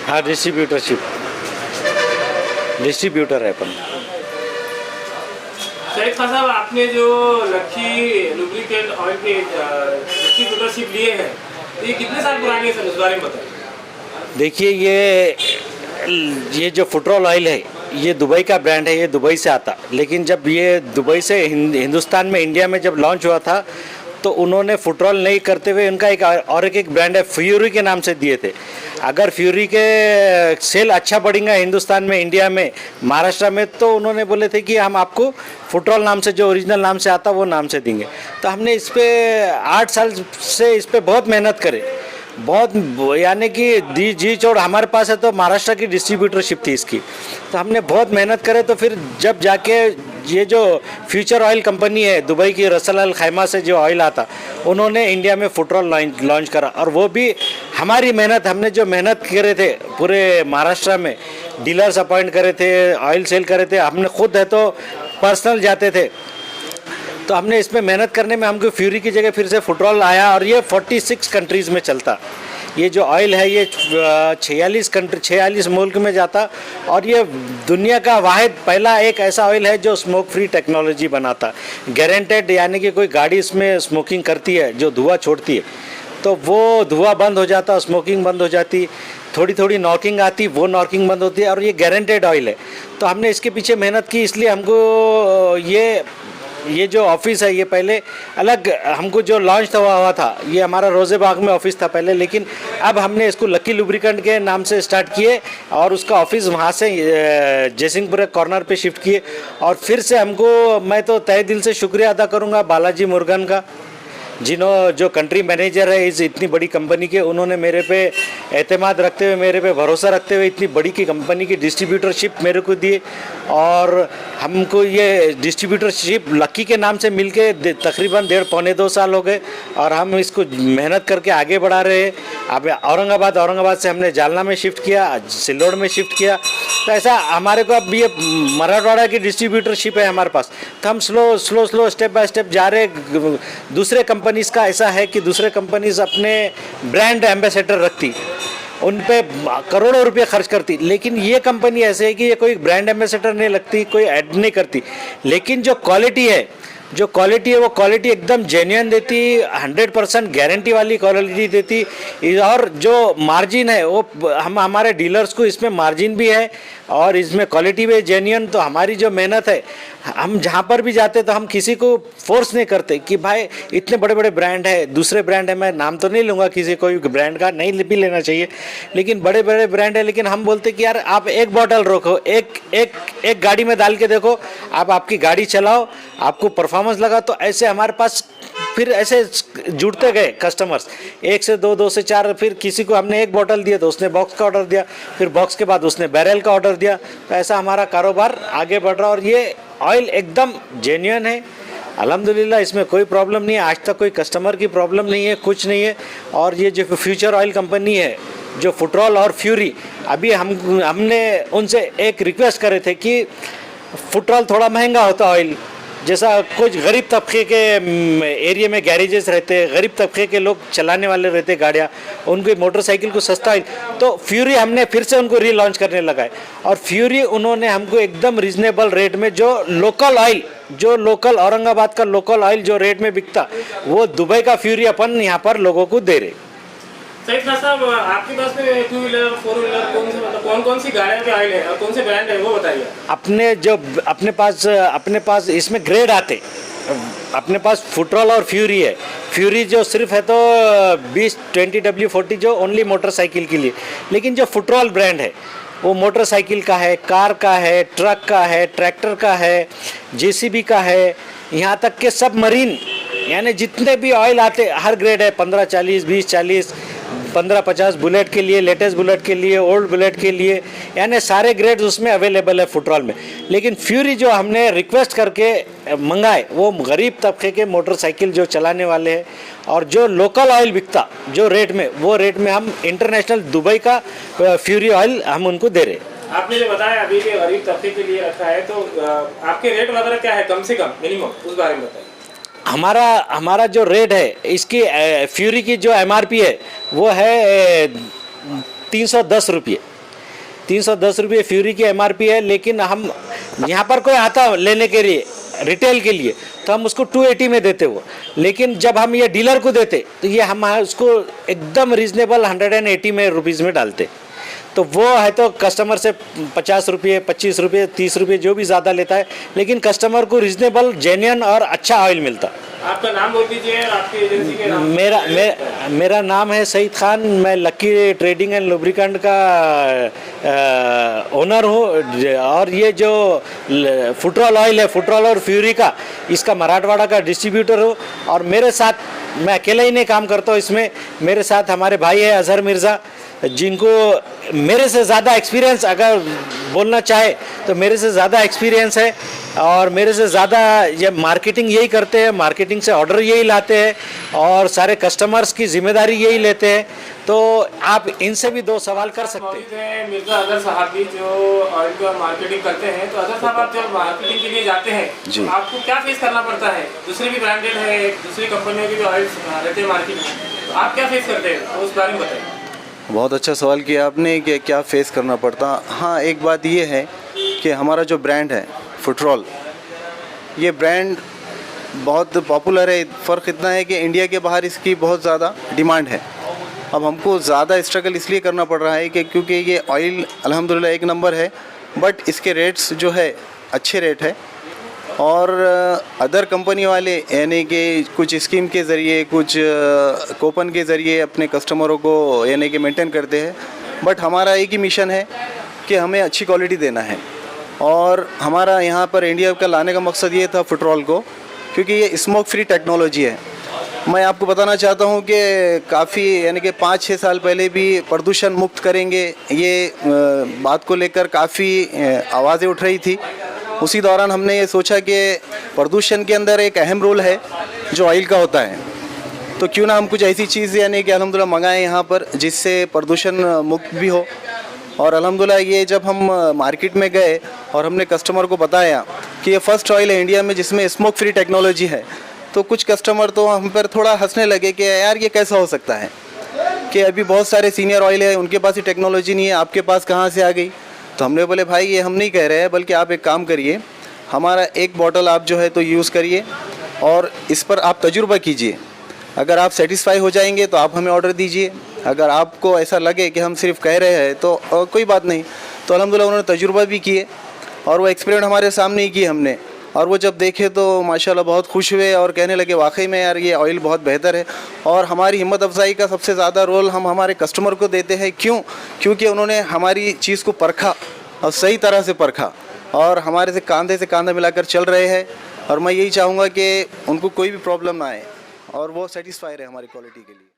हाँ, डिस्ट्रीब्यूटर है अपन। सैयद खान साहब, आपने जो लक्की लुब्रिकेंट ऑयल के डिस्ट्रीब्यूटरशिप लिए हैं, तो ये कितने साल पुरानी है सर, उस बारे में बताइए। देखिए, ये जो फुटरॉल ऑयल है, ये दुबई का ब्रांड है, ये दुबई से आता। लेकिन जब ये दुबई से हिंदुस्तान में, इंडिया में जब लॉन्च हुआ था, तो उन्होंने फुटरॉल नहीं करते हुए उनका एक ब्रांड है फ्यूरी के नाम से दिए थे। अगर फ्यूरी के सेल अच्छा बढ़ेगा हिंदुस्तान में, इंडिया में, महाराष्ट्र में, तो उन्होंने बोले थे कि हम आपको फुटरॉल नाम से, जो ओरिजिनल नाम से आता वो नाम से देंगे। तो हमने इस पर 8 साल से इस पर बहुत मेहनत करे, बहुत, यानी कि जी चौड़ हमारे पास है। तो महाराष्ट्र की डिस्ट्रीब्यूटरशिप थी इसकी, तो हमने बहुत मेहनत करे। तो फिर जब जाके ये जो फ्यूचर ऑयल कंपनी है दुबई की, रसल अल खैमा से जो ऑयल आता, उन्होंने इंडिया में फुटरॉल लॉन्च करा। और वो भी हमारी मेहनत, हमने जो मेहनत करे थे पूरे महाराष्ट्र में, डीलर्स अपॉइंट करे थे, ऑयल सेल करे थे, हमने खुद है तो पर्सनल जाते थे। तो हमने इसमें मेहनत करने में हमको फ्यूरी की जगह फिर से फुटरॉल आया, और ये 46 कंट्रीज़ में चलता। ये जो ऑयल है ये 46 मुल्क में जाता, और ये दुनिया का वाहिद पहला एक ऐसा ऑयल है जो स्मोक फ्री टेक्नोलॉजी बनाता, गारंटेड। यानी कि कोई गाड़ी इसमें स्मोकिंग करती है, जो धुआं छोड़ती है, तो वो धुआं बंद हो जाता, स्मोकिंग बंद हो जाती, थोड़ी थोड़ी नॉकिंग आती, वो नॉकिंग बंद होती है, और ये गारंटेड ऑयल है। तो हमने इसके पीछे मेहनत की, इसलिए हमको ये जो ऑफिस है, ये पहले अलग, हमको जो लॉन्च हुआ था, ये हमारा रोज़े बाग में ऑफिस था पहले, लेकिन अब हमने इसको लकी लुब्रिकेंट के नाम से स्टार्ट किए, और उसका ऑफिस वहाँ से जयसिंहपुर कॉर्नर पे शिफ्ट किए। और फिर से हमको, मैं तो तहे दिल से शुक्रिया अदा करूँगा बालाजी मुर्गन का, जो कंट्री मैनेजर है इस इतनी बड़ी कंपनी के, उन्होंने मेरे पे एतमाद रखते हुए, मेरे पे भरोसा रखते हुए इतनी बड़ी की कंपनी की डिस्ट्रीब्यूटरशिप मेरे को दी। और हमको ये डिस्ट्रीब्यूटरशिप लक्की के नाम से मिलके तकरीबन 1.5-2 साल हो गए, और हम इसको मेहनत करके आगे बढ़ा रहे हैं। अब औरंगाबाद से हमने जालना में शिफ्ट किया, सिल्लोड में शिफ्ट किया। तो ऐसा हमारे को अब ये मराठवाड़ा की डिस्ट्रीब्यूटरशिप है हमारे पास। तो हम स्लो स्टेप बाय स्टेप जा रहे। दूसरे कंपनीज़ का ऐसा है कि दूसरे कंपनीज़ अपने ब्रांड एम्बेसडर रखती, उन पे करोड़ों रुपए खर्च करती, लेकिन ये कंपनी ऐसे है कि ये कोई ब्रांड एम्बेसडर नहीं लगती, कोई ऐड नहीं करती, लेकिन जो क्वालिटी है वो क्वालिटी एकदम जेन्युइन देती, 100% गारंटी वाली क्वालिटी देती। और जो मार्जिन है वो हमारे डीलर्स को इसमें मार्जिन भी है, और इसमें क्वालिटी भी जेन्युइन। तो हमारी जो मेहनत है, हम जहाँ पर भी जाते तो हम किसी को फोर्स नहीं करते कि भाई इतने बड़े बड़े ब्रांड है, दूसरे ब्रांड है, मैं नाम तो नहीं लूँगा किसी कोई ब्रांड का, नहीं भी लेना चाहिए, लेकिन बड़े बड़े ब्रांड है। लेकिन हम बोलते कि यार आप एक बॉटल रखो, एक गाड़ी में डाल के देखो, आप आपकी गाड़ी चलाओ, आपको परफॉर्मेंस लगा। तो ऐसे हमारे पास फिर ऐसे जुड़ते गए कस्टमर्स, 1 से 2, 2 से 4, फिर किसी को हमने एक बॉटल दिया तो उसने बॉक्स का ऑर्डर दिया, फिर बॉक्स के बाद उसने बैरल का ऑर्डर दिया। तो ऐसा हमारा कारोबार आगे बढ़ रहा, और ये ऑयल एकदम जेन्युइन है अल्हम्दुलिल्लाह, इसमें कोई प्रॉब्लम नहीं है, आज तक कोई कस्टमर की प्रॉब्लम नहीं है, कुछ नहीं है। और ये जो फ्यूचर ऑयल कंपनी है, जो फुटरॉल और फ्यूरी, अभी हमने उनसे एक रिक्वेस्ट करे थे कि फुटरॉल थोड़ा महंगा होता ऑयल, जैसा कुछ गरीब तबके के एरिया में गैरेजेस रहते हैं, गरीब तबके के लोग चलाने वाले रहते हैं गाड़ियाँ, उनको मोटरसाइकिल को सस्ता ऑयल, तो फ्यूरी हमने फिर से उनको रीलॉन्च करने लगा है। और फ्यूरी उन्होंने हमको एकदम रीजनेबल रेट में, जो लोकल औरंगाबाद का लोकल ऑयल जो रेट में बिकता, वो दुबई का फ्यूरी अपन यहाँ पर लोगों को दे रहे। सैयद खान साहब, आपके पास में 2 व्हीलर 4 व्हीलर कौन सी गाड़ियों के ऑयल है और कौन से ब्रांड है, वो बताइए। अपने पास इसमें ग्रेड आते, अपने पास फुटरॉल और फ्यूरी है। फ्यूरी जो सिर्फ है तो 20W40 जो ओनली मोटरसाइकिल के लिए, लेकिन जो फुटरॉल ब्रांड है वो मोटरसाइकिल का है, कार का है, ट्रक का है, ट्रैक्टर का है, JCB का है, यहाँ तक के सब मरीन, यानी जितने भी ऑयल आते हर ग्रेड है, 1540, 2040, 1550 बुलेट के लिए, लेटेस्ट बुलेट के लिए, ओल्ड बुलेट के लिए, यानी सारे ग्रेड्स उसमें अवेलेबल है फुटरॉल में। लेकिन फ्यूरी जो हमने रिक्वेस्ट करके मंगाए, वो गरीब तबके के मोटरसाइकिल जो चलाने वाले हैं, और जो लोकल ऑयल बिकता जो रेट में, वो रेट में हम इंटरनेशनल दुबई का फ्यूरी ऑयल हम उनको दे रहे। आपने जो बताया अभी के गरीब तबके के लिए रखा है, तो आपके रेट वगैरह क्या है, कम से कम मिनिमम, उस बारे में बताइए। हमारा जो रेट है इसकी, फ्यूरी की जो MRP है वो है 310 रुपये। 310 रुपये फ्यूरी की MRP है, लेकिन हम यहाँ पर कोई आता लेने के लिए रिटेल के लिए तो हम उसको 280 में देते वो, लेकिन जब हम ये डीलर को देते तो ये हम उसको एकदम रीजनेबल 180 में रुपीज़ में डालते। तो वो है तो कस्टमर से 50 रुपये 25 रुपये 30 रुपये जो भी ज़्यादा लेता है, लेकिन कस्टमर को रीजनेबल जेन्युइन और अच्छा ऑयल मिलता। आपका नाम बोल दीजिए और आपकी एजेंसी के नाम। मेरा नाम है सईद खान, मैं लक्की ट्रेडिंग एंड लुब्रिकेंट का ओनर हूँ, और ये जो फुटरॉल ऑयल है, फुटरॉल और फ्यूरी का, इसका मराठवाड़ा का डिस्ट्रीब्यूटर हूँ। और मेरे साथ मैं अकेला ही नहीं काम करता हूँ इसमें, मेरे साथ हमारे भाई है अजहर मिर्ज़ा, जिनको मेरे से ज़्यादा एक्सपीरियंस, अगर बोलना चाहे तो मेरे से ज़्यादा एक्सपीरियंस है, और मेरे से ज़्यादा ये मार्केटिंग यही करते हैं, मार्केटिंग से ऑर्डर यही लाते हैं, और सारे कस्टमर्स की जिम्मेदारी यही लेते हैं। तो आप इनसे भी 2 सवाल कर सकते हैं। मिर्जा अजहर साहब भी जो ऑयल का मार्केटिंग करते हैं, तो अजहर साहब आप जब मार्केटिंग के लिए जाते हैं जी। तो आपको क्या फेस करना पड़ता है? दूसरे भी ब्रांडेड है, दूसरी कंपनियों के भी ऑयल रहते हैं मार्केट में, तो आप क्या फेस करते हैं उस बारे में बताइए। बहुत अच्छा सवाल किया आपने कि क्या फेस करना पड़ता। हाँ, एक बात ये है कि हमारा जो ब्रांड है फुटरॉल, ये ब्रांड बहुत पॉपुलर है। फ़र्क इतना है कि इंडिया के बाहर इसकी बहुत ज़्यादा डिमांड है। अब हमको ज़्यादा स्ट्रगल इसलिए करना पड़ रहा है कि क्योंकि ये ऑयल अल्हम्दुलिल्लाह एक नंबर है, बट इसके रेट्स जो है अच्छे रेट है, और अदर कंपनी वाले यानी कि कुछ स्कीम के ज़रिए, कुछ कूपन के ज़रिए अपने कस्टमरों को यानी कि मेंटेन करते हैं। बट हमारा एक ही मिशन है कि हमें अच्छी क्वालिटी देना है, और हमारा यहाँ पर इंडिया का लाने का मकसद ये था फुटरॉल को, क्योंकि ये स्मोक फ्री टेक्नोलॉजी है। मैं आपको बताना चाहता हूँ कि काफ़ी यानी कि 5-6 साल पहले भी प्रदूषण मुक्त करेंगे ये बात को लेकर काफ़ी आवाज़ें उठ रही थी। उसी दौरान हमने ये सोचा कि प्रदूषण के अंदर एक अहम रोल है जो ऑयल का होता है, तो क्यों ना हम कुछ ऐसी चीज़ यानी कि अल्हम्दुलिल्लाह मंगाएं यहाँ पर जिससे प्रदूषण मुक्त भी हो। और अल्हम्दुलिल्लाह ये जब हम मार्केट में गए और हमने कस्टमर को बताया कि ये फ़र्स्ट ऑयल है इंडिया में जिसमें स्मोक फ्री टेक्नोलॉजी है, तो कुछ कस्टमर तो हम पर थोड़ा हंसने लगे कि यार ये कैसा हो सकता है कि अभी बहुत सारे सीनियर ऑयल है, उनके पास ये टेक्नोलॉजी नहीं है, आपके पास कहाँ से आ गई। तो हमने बोले भाई ये हम नहीं कह रहे हैं, बल्कि आप एक काम करिए, हमारा एक बॉटल आप जो है तो यूज़ करिए और इस पर आप तजुर्बा कीजिए। अगर आप सेटिस्फाई हो जाएंगे तो आप हमें ऑर्डर दीजिए, अगर आपको ऐसा लगे कि हम सिर्फ कह रहे हैं तो कोई बात नहीं। तो अल्हम्दुलिल्लाह उन्होंने तजुर्बा भी किए और वो एक्सपेरिमेंट हमारे सामने ही किए हमने, और वो जब देखे तो माशाल्लाह बहुत खुश हुए और कहने लगे वाकई में यार ये ऑयल बहुत बेहतर है। और हमारी हिम्मत अफजाई का सबसे ज़्यादा रोल हम हमारे कस्टमर को देते हैं। क्योंकि उन्होंने हमारी चीज़ को परखा और सही तरह से परखा और हमारे से कांधा मिलाकर चल रहे हैं। और मैं यही चाहूँगा कि उनको कोई भी प्रॉब्लम ना आए और वो सेटिस्फाई रहे हमारी क्वालिटी के लिए।